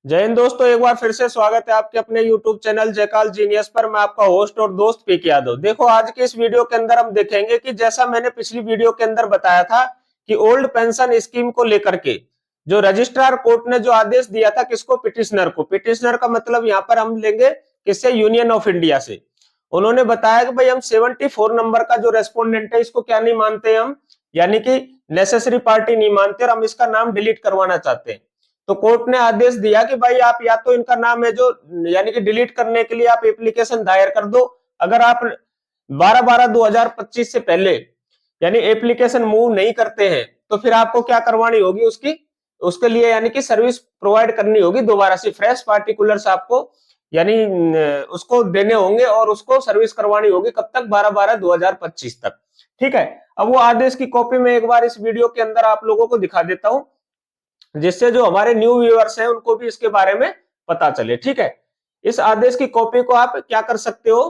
जय हिंद दोस्तों, एक बार फिर से स्वागत है आपके अपने YouTube चैनल जयकाल जीनियस पर। मैं आपका होस्ट और दोस्त पीके यादव। देखो, आज के इस वीडियो के अंदर हम देखेंगे कि जैसा मैंने पिछली वीडियो के अंदर बताया था कि ओल्ड पेंशन स्कीम को लेकर के जो रजिस्ट्रार कोर्ट ने जो आदेश दिया था, किसको? पिटिशनर को। पिटिशनर का मतलब यहाँ पर हम लेंगे किससे? यूनियन ऑफ इंडिया से। उन्होंने बताया कि भाई हम 74 नंबर का जो रेस्पोंडेंट है इसको क्या नहीं मानते हम, यानी कि नेसेसरी पार्टी नहीं मानते और हम इसका नाम डिलीट करवाना चाहते हैं। तो कोर्ट ने आदेश दिया कि भाई आप या तो इनका नाम है जो यानी कि डिलीट करने के लिए आप एप्लीकेशन दायर कर दो। अगर आप 12/12/2025 से पहले यानी एप्लीकेशन मूव नहीं करते हैं तो फिर आपको क्या करवानी होगी? उसकी उसके लिए यानी कि सर्विस प्रोवाइड करनी होगी दोबारा से, फ्रेश पार्टिकुलर्स आपको यानी उसको देने होंगे और उसको सर्विस करवानी होगी। कब तक? 12/12/2025 तक। ठीक है। अब वो आदेश की कॉपी में एक बार इस वीडियो के अंदर आप लोगों को दिखा देता हूं, जिससे जो हमारे न्यू व्यूअर्स हैं उनको भी इसके बारे में पता चले। ठीक है। इस आदेश की कॉपी को आप क्या कर सकते हो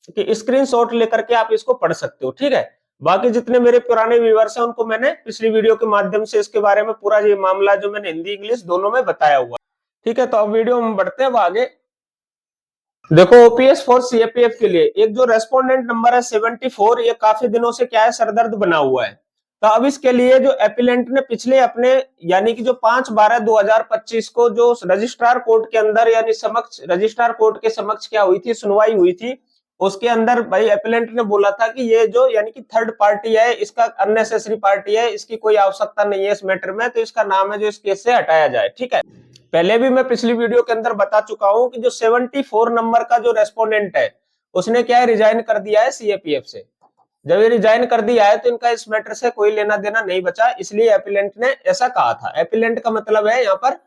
कि स्क्रीनशॉट लेकर के आप इसको पढ़ सकते हो। ठीक है। बाकी जितने मेरे पुराने व्यूअर्स हैं उनको मैंने पिछली वीडियो के माध्यम से इसके बारे में पूरा ये मामला जो मैंने हिंदी इंग्लिश दोनों में बताया हुआ। ठीक है। तो अब वीडियो में बढ़ते हैं आगे। देखो, ओपीएस फॉर सीएपीएफ के लिए एक जो रेस्पोंडेंट नंबर है 74, ये काफी दिनों से क्या है, सरदर्द बना हुआ है। तो अब इसके लिए जो एपिलेंट ने पिछले अपने यानी कि जो 5/12/2025 को जो रजिस्ट्रार कोर्ट के अंदर यानी समक्ष रजिस्ट्रार कोर्ट के समक्ष क्या हुई थी, सुनवाई हुई थी, उसके अंदर भाई एपिलेंट ने बोला था कि ये जो यानी कि थर्ड पार्टी है, इसका अननेसेसरी पार्टी है, इसकी कोई आवश्यकता नहीं है इस मैटर में, तो इसका नाम है जो इस केस से हटाया जाए। ठीक है। पहले भी मैं पिछली वीडियो के अंदर बता चुका हूं कि जो 74 नंबर का जो रेस्पोंडेंट है उसने क्या है, रिजाइन कर दिया है सीएपीएफ से। जब ये रिजाइन कर दिया है तो इनका इस मैटर से कोई लेना देना नहीं बचा, इसलिए एपिलेंट ने ऐसा कहा था। एपिलेंट का मतलब है यहाँ पर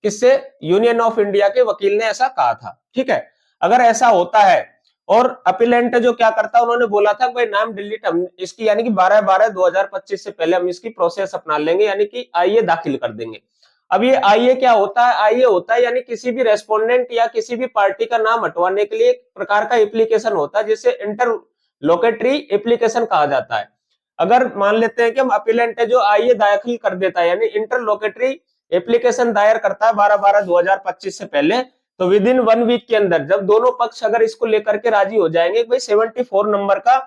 किससे? यूनियन ऑफ इंडिया के वकील ने ऐसा कहा था। ठीक है। अगर ऐसा होता है और अपीलेंट जो क्या करता, उन्होंने बोला था भाई नाम डिलीट हम इसकी यानी कि 12/12/2025 से पहले हम इसकी प्रोसेस अपना लेंगे, यानी कि आईए दाखिल कर देंगे। अब ये आईए क्या होता है? आईए होता है यानी किसी भी रेस्पोंडेंट या किसी भी पार्टी का नाम हटवाने के लिए एक प्रकार का एप्लीकेशन होता है, जिसे इंटरलोकेटरी एप्लीकेशन कहा जाता है। अगर मान लेते हैं कि हम अपीलेंट है जो आईए दाखिल कर देता है यानी इंटरलोकेटरी एप्लीकेशन दायर करता है 12/12/2025 से पहले, तो विद इन 1 वीक के अंदर जब दोनों पक्ष अगर इसको लेकर के राजी हो जाएंगे भाई 74 नंबर का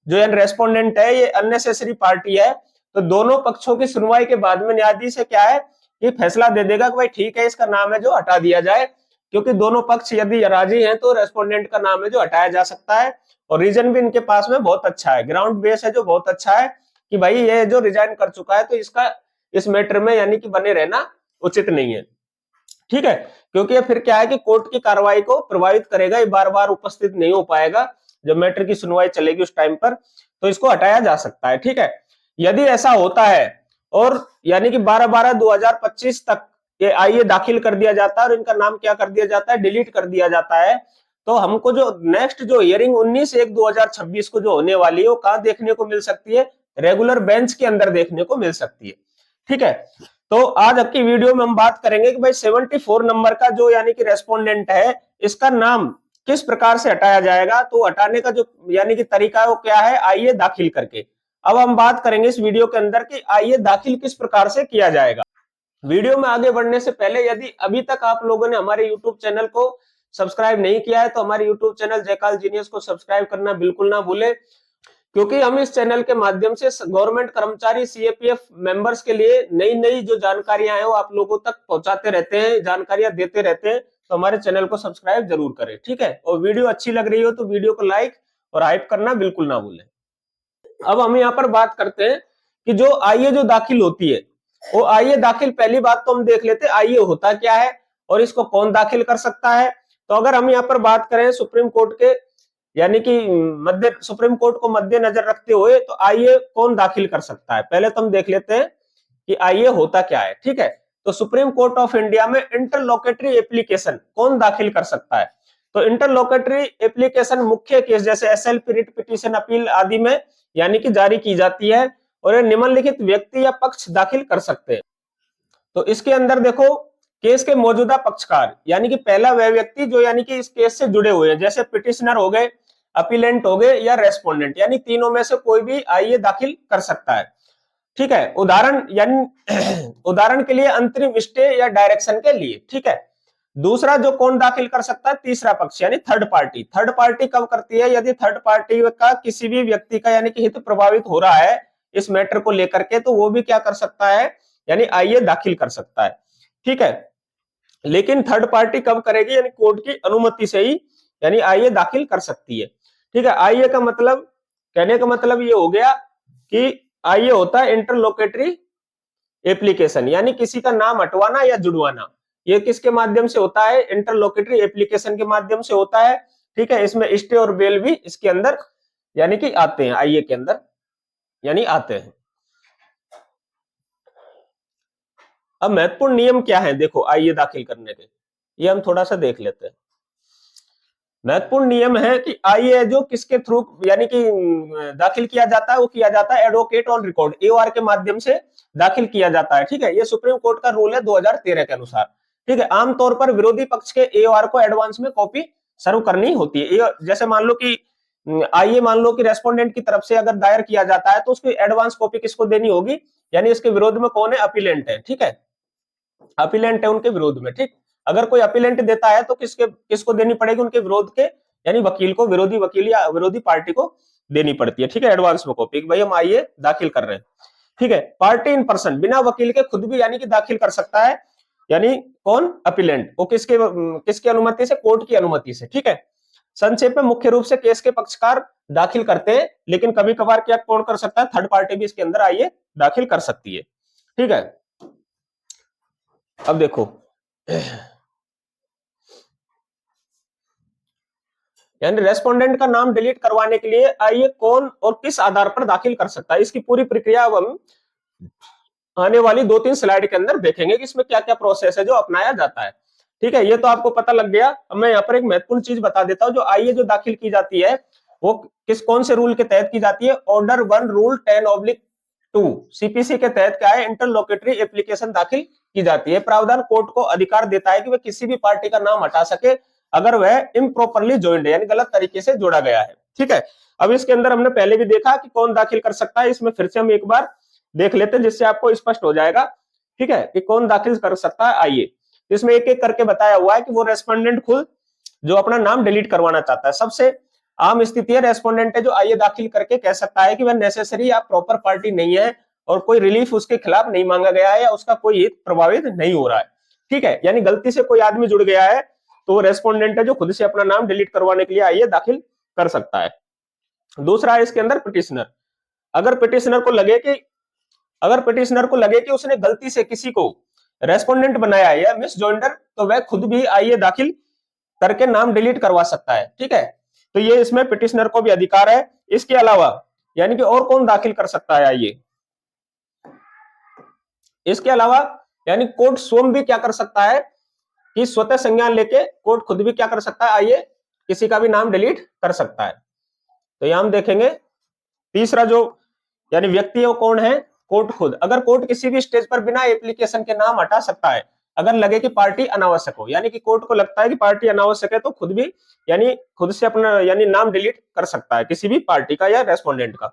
जो रेस्पोंडेंट है ये अननेसेसरी पार्टी है, तो दोनों पक्षों की सुनवाई के बाद में न्यायाधीश क्या है कि फैसला दे देगा कि भाई ठीक है, इसका नाम है जो हटा दिया जाए। क्योंकि दोनों पक्ष यदि राजी हैं तो रेस्पोंडेंट का नाम है जो हटाया जा सकता है। और रीजन भी इनके पास में बहुत अच्छा है, ग्राउंड बेस है जो बहुत अच्छा है कि भाई ये जो रिजाइन कर चुका है तो इसका इस मैटर में यानी कि बने रहना उचित नहीं है। ठीक है। क्योंकि ये फिर क्या है कि कोर्ट की कार्रवाई को प्रभावित करेगा, ये बार बार उपस्थित नहीं हो पाएगा जब मैटर की सुनवाई चलेगी उस टाइम पर, तो इसको हटाया जा सकता है। ठीक है। यदि ऐसा होता है और यानी कि 12/12/2025 तक ये आईए दाखिल कर दिया जाता है और इनका नाम क्या कर दिया जाता है, डिलीट कर दिया जाता है, तो हमको जो नेक्स्ट जो हियरिंग 19/1/2026 को जो होने वाली है वो कहां देखने को मिल सकती है? रेगुलर बेंच के अंदर देखने को मिल सकती है। ठीक है। तो आज की वीडियो में हम बात करेंगे कि भाई 74 नंबर का जो यानी कि रेस्पोंडेंट है इसका नाम किस प्रकार से हटाया जाएगा। तो हटाने का जो यानी कि तरीका है वो क्या है? आईए दाखिल करके। अब हम बात करेंगे इस वीडियो के अंदर कि आईए दाखिल किस प्रकार से किया जाएगा। वीडियो में आगे बढ़ने से पहले यदि अभी तक आप लोगों ने हमारे यूट्यूब चैनल को सब्सक्राइब नहीं किया है तो हमारे यूट्यूब चैनल जयकाल जीनियस को सब्सक्राइब करना बिल्कुल ना भूले, क्योंकि हम इस चैनल के माध्यम से गवर्नमेंट कर्मचारी सीएपीएफ मेंबर्स के लिए नई नई जो जानकारियां हैं वो आप लोगों तक पहुंचाते रहते हैं, जानकारियां देते रहते हैं। तो हमारे चैनल को सब्सक्राइब जरूर करें। ठीक है। और वीडियो अच्छी लग रही हो तो वीडियो को लाइक और हाइप करना बिल्कुल ना भूलें। अब हम यहाँ पर बात करते हैं कि जो आईए जो दाखिल होती है, वो आईए दाखिल पहली बात तो हम देख लेते हैं आईए होता क्या है और इसको कौन दाखिल कर सकता है। तो अगर हम यहाँ पर बात करें सुप्रीम कोर्ट के यानी कि सुप्रीम कोर्ट को मद्देनजर रखते हुए, तो आईए कौन दाखिल कर सकता है, पहले तो हम देख लेते हैं कि आईए होता क्या है। ठीक है। तो सुप्रीम कोर्ट ऑफ इंडिया में इंटरलोकेटरी एप्लीकेशन कौन दाखिल कर सकता है? तो इंटरलोकेटरी एप्लीकेशन मुख्य केस जैसे एसएलपी, रिट पिटीशन, अपील आदि में यानी कि जारी की जाती है और ये निम्नलिखित व्यक्ति या पक्ष दाखिल कर सकते हैं। तो इसके अंदर देखो, केस के मौजूदा पक्षकार यानी कि पहला वह व्यक्ति जो यानी कि इस केस से जुड़े हुए हैं, जैसे पिटिशनर हो गए, अपीलेंट हो गए या रेस्पोंडेंट, यानी तीनों में से कोई भी आईए दाखिल कर सकता है। ठीक है, उदाहरण यानी उदाहरण के लिए अंतरिम स्टे या डायरेक्शन के लिए, ठीक है। दूसरा जो कौन दाखिल कर सकता है, तीसरा पक्ष यानी थर्ड पार्टी। थर्ड पार्टी कब करती है, यदि थर्ड पार्टी का किसी भी व्यक्ति का यानी कि हित प्रभावित हो रहा है इस मैटर को लेकर के, तो वो भी क्या कर सकता है, यानी आईए दाखिल कर सकता है, ठीक है। लेकिन थर्ड पार्टी कब करेगी, यानी कोर्ट की अनुमति से ही यानी आईए दाखिल कर सकती है, ठीक है। आईए का मतलब, कहने का मतलब ये हो गया कि आईए होता है इंटरलोकेटरी एप्लीकेशन, यानी किसी का नाम हटवाना या जुड़वाना। ये किसके माध्यम से होता है, इंटरलोकेटरी एप्लीकेशन के माध्यम से होता है, ठीक है। इसमें स्टे और बेल भी इसके अंदर यानी कि आते हैं, आईए के अंदर यानी आते हैं। अब महत्वपूर्ण नियम क्या है, देखो आईए दाखिल करने के, ये हम थोड़ा सा देख लेते हैं। महत्वपूर्ण नियम है कि आईए जो किसके थ्रू यानी कि दाखिल किया जाता है, वो किया जाता है एडवोकेट ऑन रिकॉर्ड, एओआर के माध्यम से दाखिल किया जाता है, ठीक है। ये सुप्रीम कोर्ट का रूल है 2013 के अनुसार, ठीक है। आमतौर पर विरोधी पक्ष के एओआर को एडवांस में कॉपी सर्व करनी होती है। जैसे मान लो कि आईए मान लो कि रेस्पोंडेंट की तरफ से अगर दायर किया जाता है तो उसकी एडवांस कॉपी किसको देनी होगी, यानी इसके विरोध में कौन है, अपीलेंट है, ठीक है। अपीलेंट है उनके विरोध में, ठीक। अगर कोई अपीलेंट देता है तो किसको देनी पड़ेगी, उनके विरोध के यानी वकील को, विरोधी वकील या विरोधी पार्टी को देनी पड़ती है, ठीक है, एडवांस में कॉपी, भाई हम आइए दाखिल कर रहे हैं, ठीक है। पार्टी इन पर्सन, बिना वकील के खुद भी यानी कि दाखिल कर सकता है, यानी कौन, अपीलेंट, वो किसके अनुमति से, कोर्ट की अनुमति से, ठीक है। संक्षेप में मुख्य रूप से केस के पक्षकार दाखिल करते हैं, लेकिन कभी कभार क्या कौन कर सकता है, थर्ड पार्टी भी इसके अंदर आइए दाखिल कर सकती है, ठीक है। अब देखो यानी रेस्पोंडेंट का नाम डिलीट करवाने के लिए आइए कौन और किस आधार पर दाखिल कर सकता है, इसकी पूरी प्रक्रिया अब हम आने वाली 2-3 स्लाइड के अंदर देखेंगे कि इसमें क्या क्या प्रोसेस है जो अपनाया जाता है, ठीक है। ये तो आपको पता लग गया। अब मैं यहाँ पर एक महत्वपूर्ण चीज बता देता हूँ, जो आइए जो दाखिल की जाती है वो कौन से रूल के तहत की जाती है, ऑर्डर 1 रूल 10/2 सीपीसी के तहत क्या है, इंटरलोकेटरी एप्लीकेशन दाखिल की जाती है। प्रावधान कोर्ट को अधिकार देता है कि वह किसी भी पार्टी का नाम हटा सके अगर वह इम्प्रॉपरली ज्वाइंड है, यानी गलत तरीके से जोड़ा गया है, ठीक है। अब इसके अंदर हमने पहले भी देखा कि कौन दाखिल कर सकता है, इसमें फिर से हम एक बार देख लेते हैं जिससे आपको स्पष्ट हो जाएगा, ठीक है, कि कौन दाखिल कर सकता है। आइए इसमें एक एक करके बताया हुआ है कि वो रेस्पोंडेंट खुद जो अपना नाम डिलीट करवाना चाहता है। सबसे आम स्थिति है, रेस्पोंडेंट है जो आइए दाखिल करके कह सकता है कि वह नेसेसरी या प्रॉपर पार्टी नहीं है और कोई रिलीफ उसके खिलाफ नहीं मांगा गया है या उसका कोई हित प्रभावित नहीं हो रहा है, ठीक है। यानी गलती से कोई आदमी जुड़ गया है तो वो रेस्पोंडेंट है जो खुद से अपना नाम डिलीट करवाने के लिए आइए दाखिल कर सकता है। दूसरा है इसके अंदर पिटिशनर। अगर पिटिशनर को लगे कि उसने गलती से किसी को रेस्पोंडेंट बनाया है या मिस जॉइंडर, तो वह खुद भी आइए दाखिल करके नाम डिलीट करवा सकता है, ठीक है। तो ये इसमें पिटिशनर को भी अधिकार है। इसके अलावा यानी कि और कौन दाखिल कर सकता है आइए, इसके अलावा यानी कोर्ट स्वयं भी क्या कर सकता है कि स्वतः संज्ञान लेके कोर्ट खुद भी क्या कर सकता है, आइए किसी का भी नाम डिलीट कर सकता है। तो यहां हम देखेंगे तीसरा जो यानी व्यक्ति है वो कौन है, कोर्ट खुद। अगर कोर्ट किसी भी स्टेज पर बिना एप्लीकेशन के नाम हटा सकता है अगर लगे कि पार्टी अनावश्यक हो, यानी कि कोर्ट को लगता है कि पार्टी अनावश्यक है तो खुद भी यानी खुद से अपना यानी नाम डिलीट कर सकता है किसी भी पार्टी का या रेस्पोंडेंट का,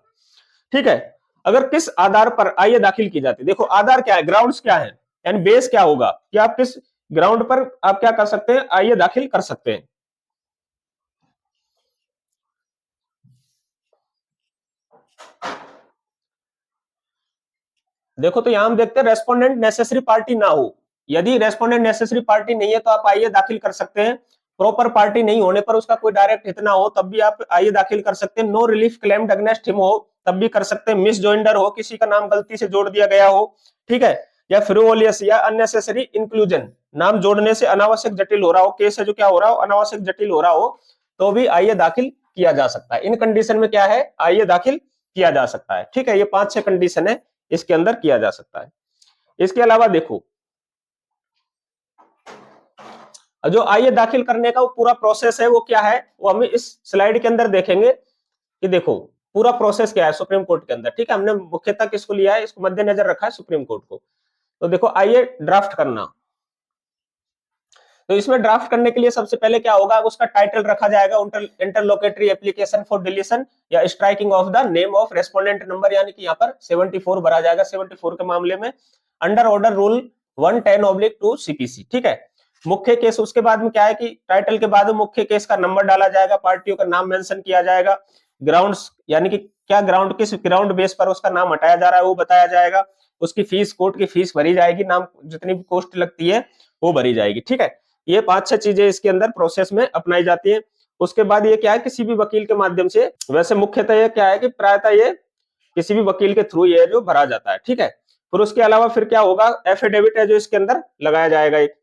ठीक है। अगर किस आधार पर आइए दाखिल की जाती है, देखो आधार क्या है, ग्राउंड्स क्या है, यानी बेस क्या होगा कि आप किस ग्राउंड पर आप क्या कर सकते हैं, आइए दाखिल कर सकते हैं। देखो तो यहां हम देखते हैं रेस्पोंडेंट नेसेसरी पार्टी ना हो, यदि रेस्पोंडेंट नेसेसरी पार्टी नहीं है तो आप आइए दाखिल कर सकते हैं। प्रॉपर पार्टी नहीं होने पर उसका कोई डायरेक्ट हित ना हो तब भी आप आइए दाखिल कर सकते हैं। No relief claimed against him हो तब भी कर सकते हैं। मिस जॉइंडर हो, किसी का नाम गलती से जोड़ दिया गया हो, ठीक है, या फ्रिवोलियस या अननेसेसरी इंक्लूजन, नाम जोड़ने से अनावश्यक जटिल हो रहा हो, केस है जो क्या हो रहा हो, अनावश्यक जटिल हो रहा हो, तो भी आइए दाखिल किया जा सकता है। इन कंडीशन में क्या है, आइए दाखिल किया जा सकता है, ठीक है। ये 5-6 कंडीशन है इसके अंदर किया जा सकता है। इसके अलावा देखो जो आइए दाखिल करने का वो पूरा प्रोसेस है वो क्या है, वो हम इस स्लाइड के अंदर देखेंगे कि देखो पूरा प्रोसेस क्या है सुप्रीम कोर्ट के अंदर, ठीक है। हमने मुख्यतः किसको लिया है, इसको मद्देनजर रखा है सुप्रीम कोर्ट को। तो देखो आइए ड्राफ्ट करना, तो इसमें ड्राफ्ट करने के लिए सबसे पहले क्या होगा, उसका टाइटल रखा जाएगा इंटरलोकेटरी एप्लीकेशन फॉर डिलीशन या striking off the name of respondent number, यानी कि यहाँ पर 74 भरा जाएगा 74 के मामले में, अंडर ऑर्डर रूल 110/2 सीपीसी। ठीक है, मुख्य केस, उसके बाद में क्या है कि टाइटल के बाद मुख्य केस का नंबर डाला जाएगा, पार्टियों का नाम मेंशन किया जाएगा, ग्राउंड्स यानी कि क्या ग्राउंड, किस ग्राउंड बेस पर उसका नाम हटाया जा रहा है वो बताया जाएगा, उसकी फीस, कोर्ट की फीस भरी जाएगी, नाम जितनी भी कॉस्ट लगती है वो भरी जाएगी। ठीक है, ये 5-6 चीजें इसके अंदर प्रोसेस में अपनाई जाती है। उसके बाद ये क्या है, किसी भी वकील के माध्यम से, वैसे मुख्यतः ये क्या है कि प्रायतः ये किसी भी वकील के थ्रू ये जो भरा जाता है। ठीक है, फिर उसके अलावा फिर क्या होगा, एफिडेविट है जो इसके अंदर लगाया जाएगा, एक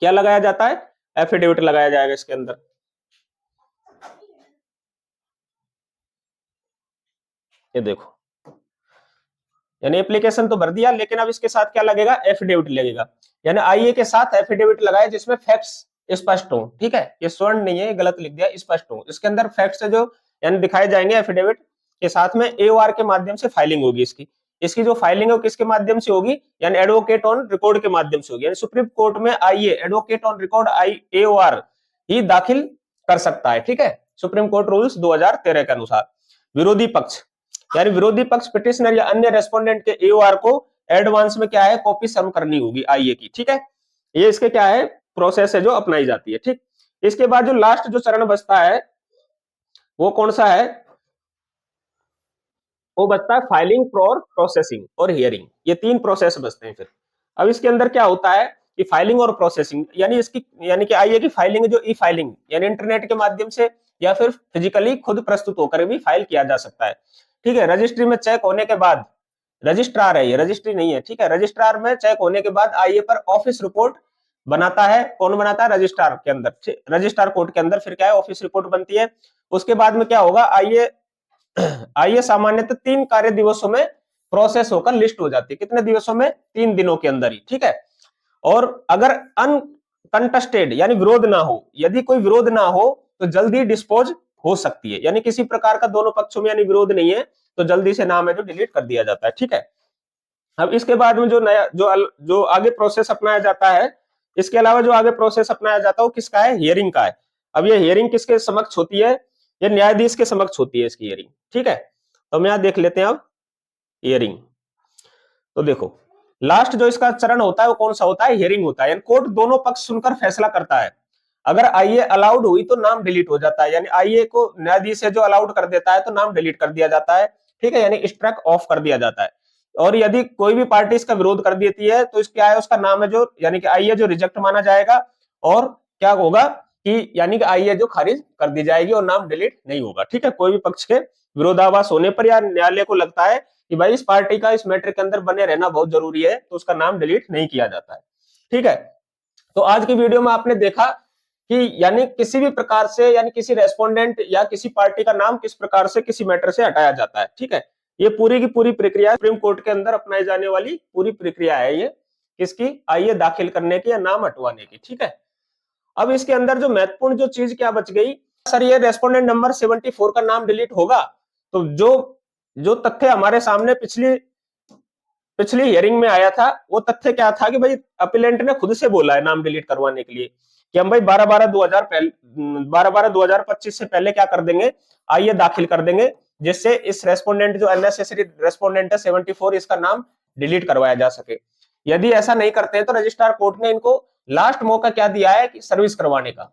क्या लगाया जाता है, एफिडेविट लगाया जाएगा इसके अंदर। ये देखो, यानी एप्लीकेशन तो भर दिया, लेकिन अब इसके साथ क्या लगेगा, एफिडेविट लगेगा, यानी आईए के साथ एफिडेविट लगाए जिसमें फैक्ट्स स्पष्ट हो। ठीक है, ये स्वर्ण नहीं है, गलत लिख दिया, स्पष्ट हो, इसके अंदर फैक्ट्स जो यानी दिखाए जाएंगे एफिडेविट के साथ में, एओआर के माध्यम से फाइलिंग होगी इसकी। इसकी जो फाइलिंग है वो किसके माध्यम से होगी, यानी एडवोकेट ऑन रिकॉर्ड के माध्यम से होगी, यानी सुप्रीम कोर्ट में आईए एडवोकेट ऑन रिकॉर्ड एओआर ही दाखिल कर सकता है। ठीक है, सुप्रीम कोर्ट रूल्स 2013 के अनुसार। विरोधी पक्ष, यानी विरोधी पक्ष पिटिशनर या अन्य रेस्पोंडेंट के एओआर को एडवांस में क्या है, कॉपी सर्व करनी होगी आईए की। ठीक है, ये इसके क्या है, प्रोसेस है जो अपनाई जाती है। ठीक, इसके बाद जो लास्ट जो चरण बचता है वो कौन सा है, वो बचता है फाइलिंग फॉर प्रोसेसिंग और हियरिंग, ये 3 प्रोसेस बचते हैं। फिर अब इसके अंदर क्या होता है कि फाइलिंग और प्रोसेसिंग, यानी इसकी यानी कि आईए की फाइलिंग जो ई फाइलिंग, यानी इंटरनेट के माध्यम से या फिर फिजिकली खुद प्रस्तुत होकर भी फाइल किया जा सकता है। ठीक है, रजिस्ट्री में चेक होने के बाद, रजिस्ट्रार है ये, रजिस्ट्री नहीं है। ठीक है, रजिस्ट्रार में चेक होने के बाद आईए पर ऑफिस रिपोर्ट बनाता है, कौन बनाता है, रजिस्ट्रार के अंदर, रजिस्ट्रार कोर्ट के अंदर फिर क्या है, ऑफिस रिपोर्ट बनती है। उसके बाद में क्या होगा, आईए आइए सामान्यतः 3 कार्य दिवसों में प्रोसेस होकर लिस्ट हो जाती है, कितने दिवसों में, 3 दिनों के अंदर ही। ठीक है, और अगर अनकंटेस्टेड यानी विरोध ना हो, यदि कोई विरोध ना हो तो जल्दी डिस्पोज हो सकती है, यानी किसी प्रकार का दोनों पक्षों में यानी विरोध नहीं है तो जल्दी से नाम है जो डिलीट कर दिया जाता है। ठीक है, अब इसके बाद में जो नया जो आगे प्रोसेस अपनाया जाता है, इसके अलावा जो आगे प्रोसेस अपनाया जाता है वो किसका है, हियरिंग का है। अब ये हियरिंग किसके समक्ष होती है, ये न्यायाधीश के समक्ष होती है इसकी हियरिंग। ठीक है, तो हम यहां देख लेते हैं अब हियरिंग। तो देखो, लास्ट जो इसका चरण होता है वो कौन सा होता है, हियरिंग होता है, यानी कोर्ट दोनों पक्ष सुनकर फैसला करता है। अगर आईए अलाउड हुई तो नाम डिलीट हो जाता है, यानी आईए को न्यायाधीश जो अलाउड कर देता है तो नाम डिलीट कर दिया जाता है। ठीक है, यानी स्ट्राइक ऑफ कर दिया जाता है। और यदि कोई भी पार्टी इसका विरोध कर देती है तो क्या है, उसका नाम है जो यानी कि आईए जो रिजेक्ट माना जाएगा, और क्या होगा कि यानी कि आईए जो खारिज कर दी जाएगी और नाम डिलीट नहीं होगा। ठीक है, कोई भी पक्ष के विरोधाभास होने पर या न्यायालय को लगता है कि भाई इस पार्टी का इस मैटर के अंदर बने रहना बहुत जरूरी है, तो उसका नाम डिलीट नहीं किया जाता है। ठीक है, तो आज की वीडियो में आपने देखा कि यानी किसी भी प्रकार से, यानी किसी रेस्पोंडेंट या किसी पार्टी का नाम किस प्रकार से किसी मैटर से हटाया जाता है। ठीक है, ये पूरी की पूरी प्रक्रिया सुप्रीम कोर्ट के अंदर अपनाई जाने वाली पूरी प्रक्रिया है ये, किसकी, आईए दाखिल करने की या नाम हटवाने की। ठीक है, अब इसके अंदर जो महत्वपूर्ण जो चीज क्या बच गई, सर ये रेस्पोंडेंट नंबर 74 का नाम डिलीट होगा, तो जो जो तथ्य हमारे सामने पिछली हियरिंग में आया था वो तथ्य क्या था कि भाई अपीलेंट ने खुद से बोला है नाम डिलीट करवाने के लिए कि हम भाई 12/12/2025 से पहले क्या कर देंगे, आइए दाखिल कर देंगे, जिससे इस रेस्पोंडेंट जो अननेसेसरी रेस्पोंडेंट है 74 इसका नाम डिलीट करवाया जा सके। यदि ऐसा नहीं करते हैं तो रजिस्ट्रार कोर्ट ने इनको लास्ट मौका क्या दिया है कि सर्विस करवाने का।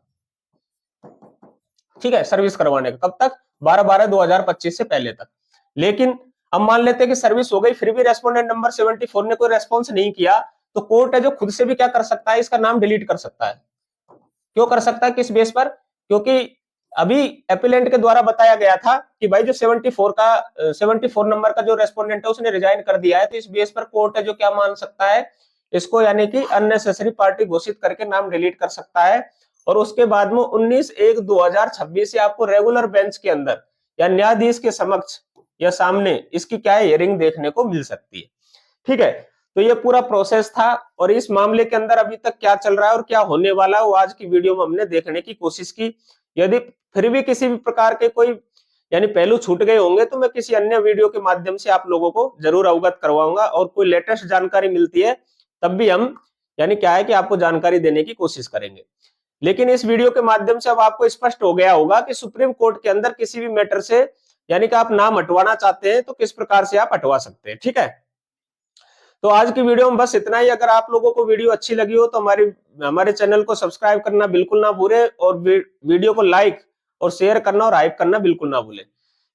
ठीक है, सर्विस करवाने का कब तक, 12/12/2025 से पहले तक। लेकिन अब मान लेते हैं कि सर्विस हो गई, फिर भी रेस्पोंडेंट नंबर 74 ने कोई रेस्पॉन्स नहीं किया, तो कोर्ट है जो खुद से भी क्या कर सकता है, इसका नाम डिलीट कर सकता है। क्यों कर सकता है, किस बेस पर, क्योंकि अभी एपिलेंट के द्वारा बताया गया था कि भाई जो 74 नंबर का जो रेस्पोंडेंट है उसने रिजाइन कर दिया है, तो इस बेस पर कोर्ट है जो क्या मान सकता है, इसको यानी कि अननेसेसरी पार्टी घोषित करके नाम डिलीट कर सकता है। और उसके बाद में 19/1/2026 से आपको रेगुलर बेंच के अंदर या न्यायाधीश के समक्ष या सामने इसकी क्या है, हियरिंग देखने को मिल सकती है। ठीक है, तो ये पूरा प्रोसेस था, और इस मामले के अंदर अभी तक क्या चल रहा है और क्या होने वाला है वो आज की वीडियो में हमने देखने की कोशिश की। यदि फिर भी किसी भी प्रकार के कोई यानी पहलू छूट गए होंगे तो मैं किसी अन्य वीडियो के माध्यम से आप लोगों को जरूर अवगत करवाऊंगा, और कोई लेटेस्ट जानकारी मिलती है तब भी हम यानी क्या है कि आपको जानकारी देने की कोशिश करेंगे। लेकिन इस वीडियो के माध्यम से अब आपको स्पष्ट हो गया होगा कि सुप्रीम कोर्ट के अंदर किसी भी मैटर से यानी कि आप नाम हटवाना चाहते हैं तो किस प्रकार से आप हटवा सकते हैं। ठीक है, तो आज की वीडियो में बस इतना ही। अगर आप लोगों को वीडियो अच्छी लगी हो तो हमारे चैनल को सब्सक्राइब करना बिल्कुल ना भूलें और वीडियो को लाइक और शेयर करना और हाइप करना बिल्कुल ना भूलें।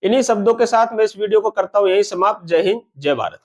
इन्हीं शब्दों के साथ मैं इस वीडियो को करता हूं यही समाप्त। जय हिंद, जय भारत।